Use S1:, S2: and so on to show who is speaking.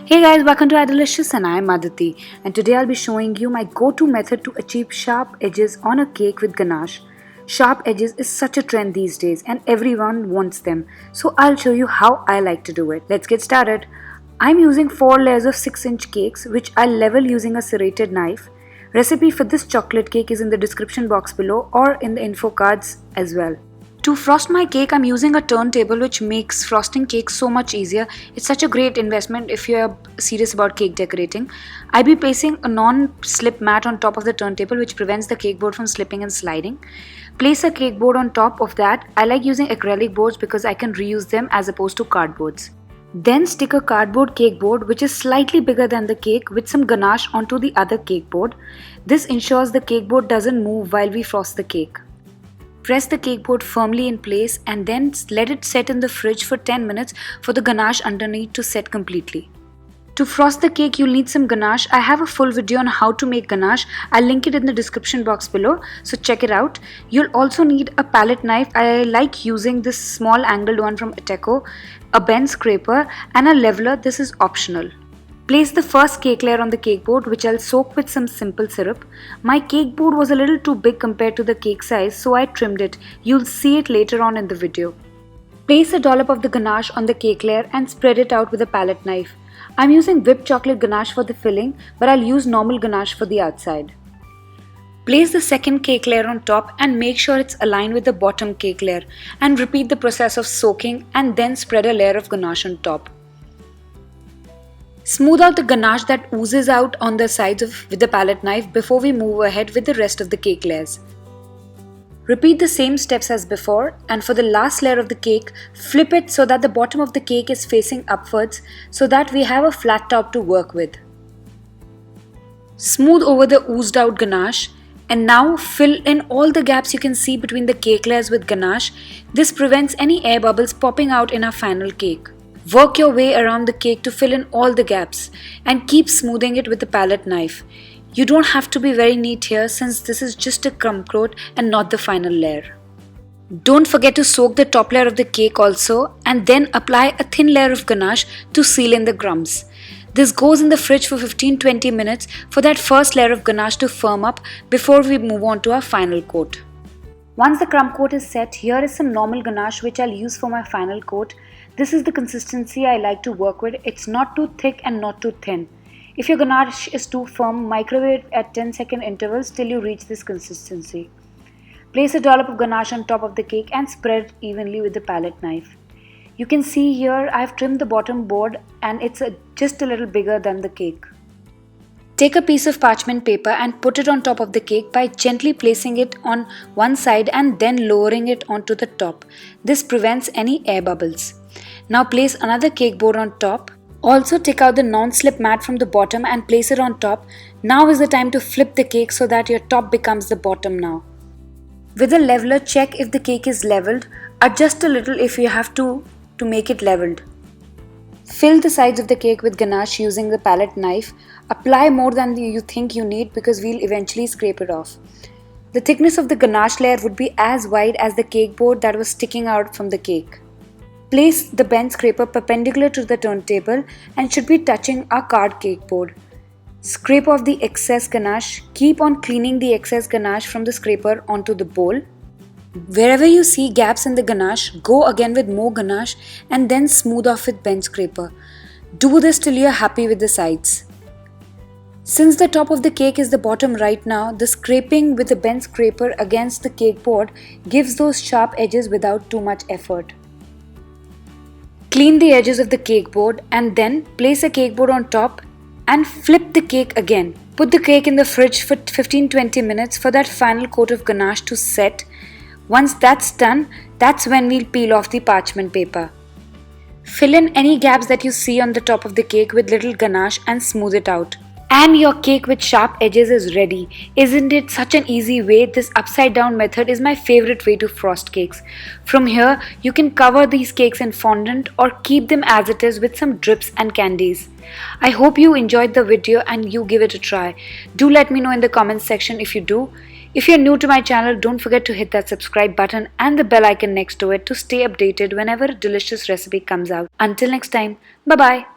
S1: Hey guys, welcome to Adilicious and I am Aditi, and today I'll be showing you my go-to method to achieve sharp edges on a cake with ganache. Sharp edges is such a trend these days and everyone wants them, so I'll show you how I like to do it. Let's get started. I'm using 4 layers of 6-inch cakes which I'll level using a serrated knife. Recipe for this chocolate cake is in the description box below or in the info cards as well. To frost my cake, I'm using a turntable which makes frosting cakes so much easier. It's such a great investment if you're serious about cake decorating. I'll be placing a non-slip mat on top of the turntable which prevents the cake board from slipping and sliding. Place a cake board on top of that. I like using acrylic boards because I can reuse them as opposed to cardboards. Then stick a cardboard cake board which is slightly bigger than the cake with some ganache onto the other cake board. This ensures the cake board doesn't move while we frost the cake. Press the cake board firmly in place and then let it set in the fridge for 10 minutes for the ganache underneath to set completely. To frost the cake, you'll need some ganache. I have a full video on how to make ganache. I'll link it in the description box below, so check it out. You'll also need a palette knife. I like using this small angled one from Ateco, a bend scraper and a leveler. This is optional. Place the first cake layer on the cake board which I'll soak with some simple syrup. My cake board was a little too big compared to the cake size, so I trimmed it. You'll see it later on in the video. Place a dollop of the ganache on the cake layer and spread it out with a palette knife. I'm using whipped chocolate ganache for the filling, but I'll use normal ganache for the outside. Place the second cake layer on top and make sure it's aligned with the bottom cake layer, and repeat the process of soaking and then spread a layer of ganache on top. Smooth out the ganache that oozes out on the sides with the palette knife before we move ahead with the rest of the cake layers. Repeat the same steps as before, and for the last layer of the cake, flip it so that the bottom of the cake is facing upwards so that we have a flat top to work with. Smooth over the oozed out ganache and now fill in all the gaps you can see between the cake layers with ganache. This prevents any air bubbles popping out in our final cake. Work your way around the cake to fill in all the gaps and keep smoothing it with the palette knife. You don't have to be very neat here since this is just a crumb coat and not the final layer. Don't forget to soak the top layer of the cake also and then apply a thin layer of ganache to seal in the crumbs. This goes in the fridge for 15-20 minutes for that first layer of ganache to firm up before we move on to our final coat. Once the crumb coat is set, here is some normal ganache which I'll use for my final coat. This is the consistency I like to work with. It's not too thick and not too thin. If your ganache is too firm, microwave it at 10-second intervals till you reach this consistency. Place a dollop of ganache on top of the cake and spread it evenly with the palette knife. You can see here I've trimmed the bottom board and it's just a little bigger than the cake. Take a piece of parchment paper and put it on top of the cake by gently placing it on one side and then lowering it onto the top. This prevents any air bubbles. Now place another cake board on top. Also take out the non-slip mat from the bottom and place it on top. Now is the time to flip the cake so that your top becomes the bottom now. With a leveler, check if the cake is leveled. Adjust a little if you have to make it leveled. Fill the sides of the cake with ganache using the palette knife. Apply more than you think you need because we'll eventually scrape it off. The thickness of the ganache layer would be as wide as the cake board that was sticking out from the cake. Place the bend scraper perpendicular to the turntable and should be touching our card cake board. Scrape off the excess ganache. Keep on cleaning the excess ganache from the scraper onto the bowl. Wherever you see gaps in the ganache, go again with more ganache and then smooth off with bend scraper. Do this till you are happy with the sides. Since the top of the cake is the bottom right now, the scraping with the bend scraper against the cake board gives those sharp edges without too much effort. Clean the edges of the cake board and then place a cake board on top and flip the cake again. Put the cake in the fridge for 15-20 minutes for that final coat of ganache to set. Once that's done, that's when we'll peel off the parchment paper. Fill in any gaps that you see on the top of the cake with little ganache and smooth it out. And your cake with sharp edges is ready. Isn't it such an easy way? This upside down method is my favorite way to frost cakes. From here, you can cover these cakes in fondant or keep them as it is with some drips and candies. I hope you enjoyed the video and you give it a try. Do let me know in the comments section if you do. If you're new to my channel, don't forget to hit that subscribe button and the bell icon next to it to stay updated whenever a delicious recipe comes out. Until next time, bye bye.